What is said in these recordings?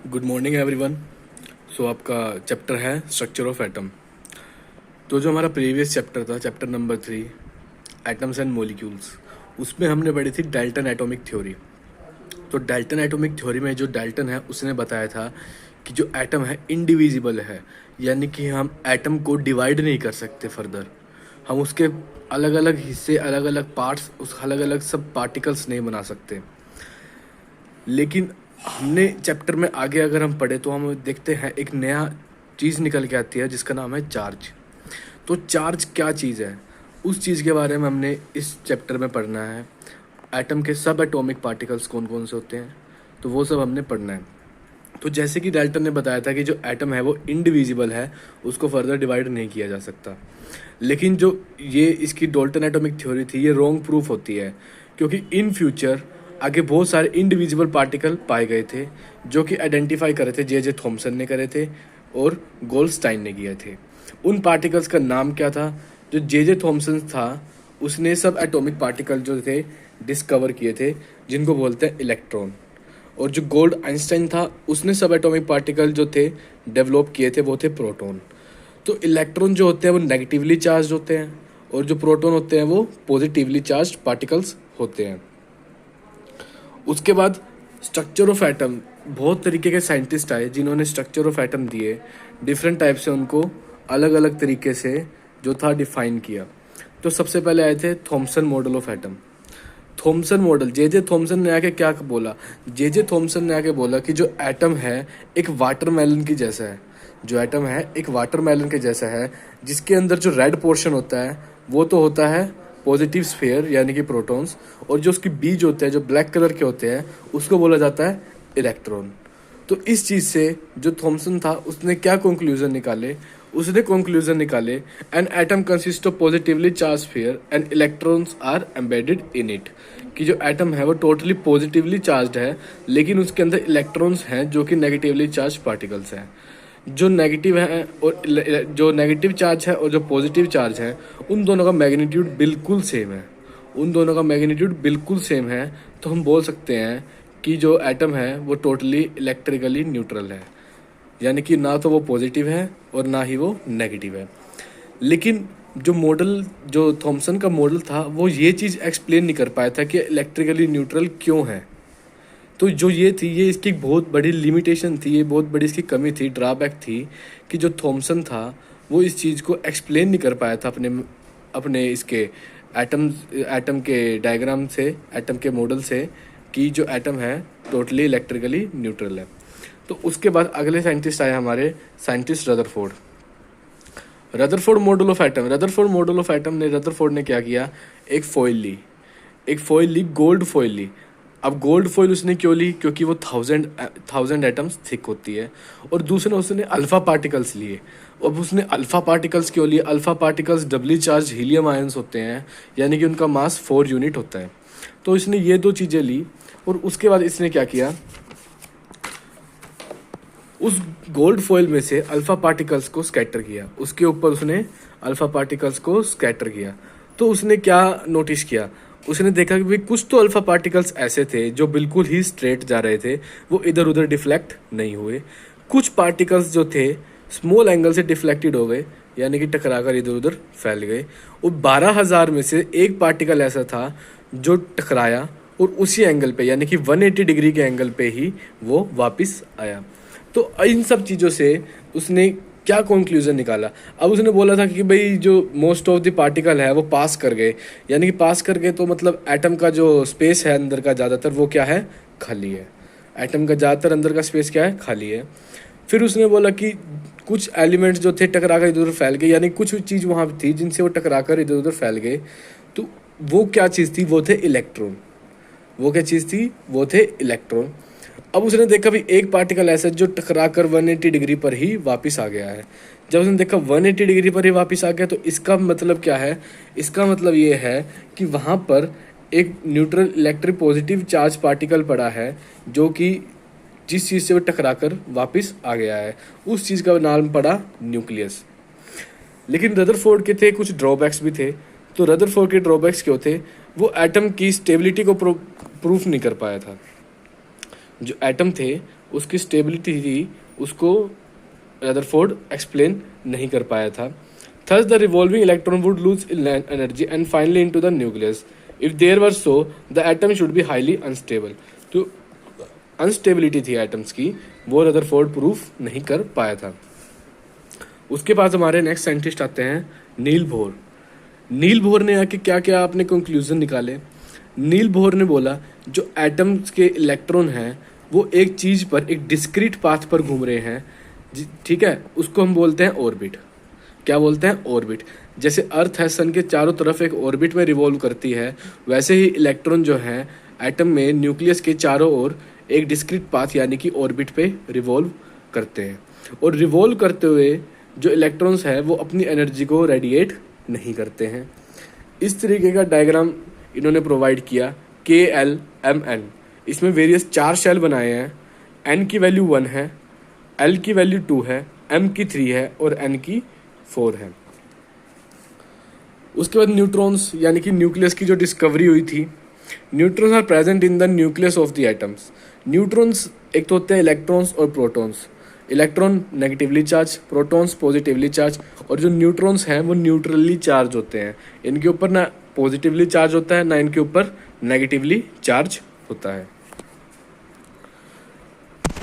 Good morning everyone. सो आपका chapter है structure of atom. तो जो हमारा प्रीवियस चैप्टर था, chapter number 3, atoms and molecules, उसमें हमने पढ़ी थी डाल्टन एटॉमिक थ्योरी। तो डाल्टन एटॉमिक थ्योरी में जो डाल्टन है उसने बताया था कि जो एटम है इंडिविजिबल है, यानी कि हम एटम को डिवाइड नहीं कर सकते फर्दर। हम उसके अलग अलग हिस्से, अलग अलग पार्ट्स, उस अलग अलग सब पार्टिकल्स नहीं बना सकते। लेकिन हमने चैप्टर में आगे अगर हम पढ़े तो हम देखते हैं एक नया चीज़ निकल के आती है जिसका नाम है चार्ज। तो चार्ज क्या चीज़ है, उस चीज़ के बारे में हमने इस चैप्टर में पढ़ना है। एटम के सब एटॉमिक पार्टिकल्स कौन कौन से होते हैं, तो वो सब हमने पढ़ना है। तो जैसे कि डाल्टन ने बताया था कि जो एटम है वो इंडिविजिबल है, उसको फर्दर डिवाइड नहीं किया जा सकता। लेकिन जो ये इसकी डाल्टन एटॉमिक थ्योरी थी, ये रॉन्ग प्रूफ होती है, क्योंकि इन फ्यूचर आगे बहुत सारे इंडिविजिबल पार्टिकल पाए गए थे जो कि आइडेंटिफाई करे थे, जे थॉमसन ने करे थे और गोल्डस्टाइन ने किए थे। उन पार्टिकल्स का नाम क्या था? जो जे थॉमसन था उसने सब एटॉमिक पार्टिकल जो थे डिस्कवर किए थे, जिनको बोलते हैं इलेक्ट्रॉन। और जो गोल्ड आइंस्टाइन था उसने सब एटॉमिक पार्टिकल जो थे डेवलप किए थे, वो थे प्रोटॉन। तो इलेक्ट्रॉन जो होते हैं वो नेगेटिवली चार्ज होते हैं और जो प्रोटॉन होते हैं वो पॉजिटिवली चार्ज पार्टिकल्स होते हैं। उसके बाद स्ट्रक्चर ऑफ एटम, बहुत तरीके के साइंटिस्ट आए जिन्होंने स्ट्रक्चर ऑफ एटम दिए, डिफरेंट टाइप से उनको अलग अलग तरीके से जो था डिफाइन किया। तो सबसे पहले आए थे Thompson model of atom. Thompson model, J Thomson ने आके क्या बोला? जे थॉमसन ने आके बोला कि जो एटम है एक वाटरमेलन की जैसा है। जो एटम है एक वाटरमेलन के जैसा है, जिसके अंदर जो रेड पोर्शन होता है वो तो होता है पॉजिटिव स्फीयर यानी कि प्रोटॉन्स, और जो उसकी बीज होते हैं जो ब्लैक कलर के होते हैं उसको बोला जाता है इलेक्ट्रॉन। तो इस चीज़ से जो थॉमसन था उसने क्या कंक्लूजन निकाले? उसने कंक्लूजन निकाले, an atom consist of positively charged sphere and electrons are embedded in it. कि जो एटम है वो टोटली पॉजिटिवली चार्ज है, लेकिन उसके अंदर इलेक्ट्रॉन्स हैं जो कि नेगेटिवली चार्ज पार्टिकल्स हैं। जो नेगेटिव है और जो नेगेटिव चार्ज है और जो पॉजिटिव चार्ज है, उन दोनों का मैग्नीट्यूड बिल्कुल सेम है। उन दोनों का मैग्नीट्यूड बिल्कुल सेम है। तो हम बोल सकते हैं कि जो एटम है वो टोटली इलेक्ट्रिकली न्यूट्रल है, यानी कि ना तो वो पॉजिटिव है और ना ही वो नेगेटिव है। लेकिन जो मॉडल, जो थॉमसन का मॉडल था, वो ये चीज़ एक्सप्लेन नहीं कर पाया था कि इलेक्ट्रिकली न्यूट्रल क्यों है। तो जो ये थी, ये इसकी बहुत बड़ी लिमिटेशन थी, ये बहुत बड़ी इसकी कमी थी, ड्रॉबैक थी, कि जो थॉमसन था वो इस चीज़ को एक्सप्लेन नहीं कर पाया था अपने अपने इसके एटम के डायग्राम से, एटम के मॉडल से, कि जो एटम है टोटली इलेक्ट्रिकली न्यूट्रल है। तो उसके बाद अगले साइंटिस्ट आए हमारे scientist Rutherford. Rutherford model of atom, Rutherford model of atom ने, रदरफोर्ड ने क्या किया? एक फॉइल ली, गोल्ड फॉइल ली। अब गोल्ड फॉइल उसने क्यों ली? क्योंकि वो थाउजेंड एटम्स थिक होती है। और दूसरे उसने अल्फा पार्टिकल्स लिए। अब उसने अल्फा पार्टिकल्स क्यों लिए? Alpha particles doubly charge helium ions होते हैं, यानी कि उनका मास 4 यूनिट होता है। तो इसने ये दो चीज़ें ली और उसके बाद इसने क्या किया? उस गोल्ड फॉइल में से अल्फा पार्टिकल्स को स्कैटर किया, उसके ऊपर उसने अल्फा पार्टिकल्स को स्कैटर किया। तो उसने क्या नोटिस किया? उसने देखा कि भाई कुछ तो अल्फा पार्टिकल्स ऐसे थे जो बिल्कुल ही स्ट्रेट जा रहे थे, वो इधर उधर डिफ्लेक्ट नहीं हुए। कुछ पार्टिकल्स जो थे स्मॉल एंगल से डिफ्लेक्टेड हो गए, यानी कि टकराकर इधर उधर फैल गए। और 12,000 में से एक पार्टिकल ऐसा था जो टकराया और उसी एंगल पे, यानी कि 180 डिग्री के एंगल पे ही वो वापस आया। तो इन सब चीज़ों से उसने क्या कंक्लूजन निकाला? अब उसने बोला था कि भाई जो मोस्ट ऑफ द पार्टिकल है वो पास कर गए, यानी कि पास कर गए, तो मतलब एटम का जो स्पेस है अंदर का ज़्यादातर वो क्या है? खाली है। एटम का ज़्यादातर अंदर का स्पेस क्या है? खाली है। फिर उसने बोला कि कुछ एलिमेंट्स जो थे टकरा कर इधर उधर फैल गए, यानी कुछ चीज़ वहाँ थी जिनसे वो टकरा कर इधर उधर फैल गए। तो वो क्या चीज़ थी? वो थे इलेक्ट्रॉन। वो क्या चीज़ थी? वो थे इलेक्ट्रॉन। अब उसने देखा भी एक पार्टिकल ऐसा जो टकरा कर 180 डिग्री पर ही वापस आ गया है। जब उसने देखा 180 डिग्री पर ही वापस आ गया, तो इसका मतलब क्या है? इसका मतलब ये है कि वहाँ पर एक neutral electric positive charge particle पड़ा है, जो कि जिस चीज़ से वो टकरा कर वापस आ गया है, उस चीज़ का नाम पड़ा न्यूक्लियस। लेकिन रदरफोर्ड के थे कुछ ड्रॉबैक्स भी थे। तो रदरफोर्ड के ड्रॉबैक्स क्यों थे? वो एटम की स्टेबिलिटी को प्रूफ नहीं कर पाया था। जो एटम थे उसकी स्टेबिलिटी थी उसको रदरफोर्ड एक्सप्लेन नहीं कर पाया था। Thus, the revolving electron would lose energy and finally into the nucleus. If there were so, the atom should be highly unstable. तो अनस्टेबिलिटी थी एटम्स की, वो रदरफोर्ड प्रूफ नहीं कर पाया था। उसके बाद हमारे नेक्स्ट साइंटिस्ट आते हैं नील बोर। नील बोर ने आके क्या क्या अपने कंक्लूजन निकाले। नील बोर ने बोला जो एटम्स के इलेक्ट्रॉन हैं वो एक चीज़ पर एक डिस्क्रीट पाथ पर घूम रहे हैं, ठीक है, उसको हम बोलते हैं ऑर्बिट। क्या बोलते हैं? ऑर्बिट। जैसे अर्थ है सन के चारों तरफ एक ऑर्बिट में रिवॉल्व करती है, वैसे ही इलेक्ट्रॉन जो है एटम में न्यूक्लियस के चारों ओर एक डिस्क्रीट पाथ यानी कि ऑर्बिट पे रिवॉल्व करते हैं। और रिवॉल्व करते हुए जो इलेक्ट्रॉन्स हैं वो अपनी एनर्जी को रेडिएट नहीं करते हैं। इस तरीके का डायग्राम इन्होंने प्रोवाइड किया KLMN। इसमें वेरियस 4 शेल बनाए हैं। N की वैल्यू 1 है, L की वैल्यू 2 है, M की 3 है और N की 4 है। उसके बाद न्यूट्रॉन्स यानी कि न्यूक्लियस की जो डिस्कवरी हुई थी। Neutrons are present in the nucleus of the atoms. Neutrons एक तो होते हैं इलेक्ट्रॉन्स और protons. Electron negatively charged, protons positively charged, और जो न्यूट्रॉन्स हैं वो न्यूट्रली चार्ज होते हैं। इनके ऊपर ना पॉजिटिवली चार्ज होता है ना इनके ऊपर नेगेटिवली चार्ज होता है।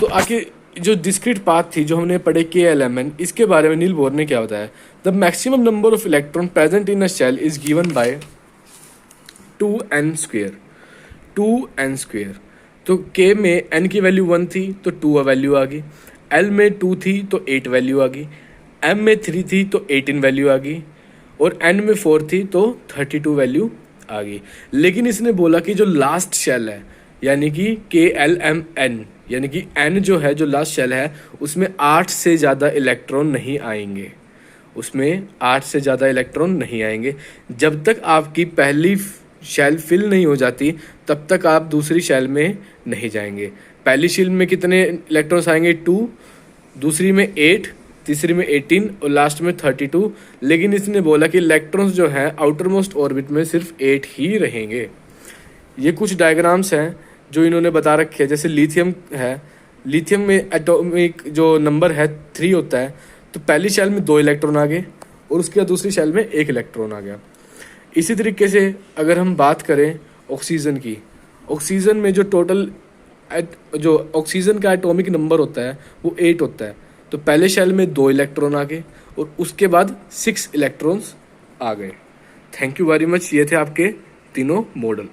तो आगे जो डिस्क्रीट पाथ थी जो हमने पढ़े KLMN, इसके बारे में नील बोर ने क्या बताया। The maximum number of electron present in a shell is given by 2n square. 2n square. तो K में n की वैल्यू 1 थी तो 2 वैल्यू आ गई, L में 2 थी तो 8 वैल्यू आ गई, M में 3 थी तो 18 वैल्यू आ गई, और N में 4 थी तो 32 वैल्यू आ गई। लेकिन इसने बोला कि जो लास्ट शेल है यानी कि KLMN यानी कि N जो है, जो लास्ट शेल है, उसमें 8 से ज़्यादा इलेक्ट्रॉन नहीं आएंगे। उसमें 8 से ज़्यादा इलेक्ट्रॉन नहीं आएंगे। जब तक आपकी पहली शेल फिल नहीं हो जाती तब तक आप दूसरी शेल में नहीं जाएंगे। पहली शेल में कितने इलेक्ट्रॉन्स आएंगे? 2, दूसरी में 8, तीसरी में 18 और लास्ट में 32। लेकिन इसने बोला कि इलेक्ट्रॉन्स जो हैं आउटर मोस्ट ऑर्बिट में सिर्फ 8 ही रहेंगे। ये कुछ डायग्राम्स हैं जो इन्होंने बता रखे हैं। जैसे लिथियम है, लिथियम में एटॉमिक जो नंबर है 3 होता है, तो पहली शेल में 2 इलेक्ट्रॉन आ गए और उसके बाद दूसरी शेल में 1 इलेक्ट्रॉन आ गया। इसी तरीके से अगर हम बात करें ऑक्सीजन की, ऑक्सीजन में जो टोटल जो ऑक्सीजन का एटॉमिक नंबर होता है वो 8 होता है। तो पहले शेल में 2 इलेक्ट्रॉन आ गए और उसके बाद 6 इलेक्ट्रॉन्स आ गए। Thank you very much. ये थे आपके तीनों मॉडल।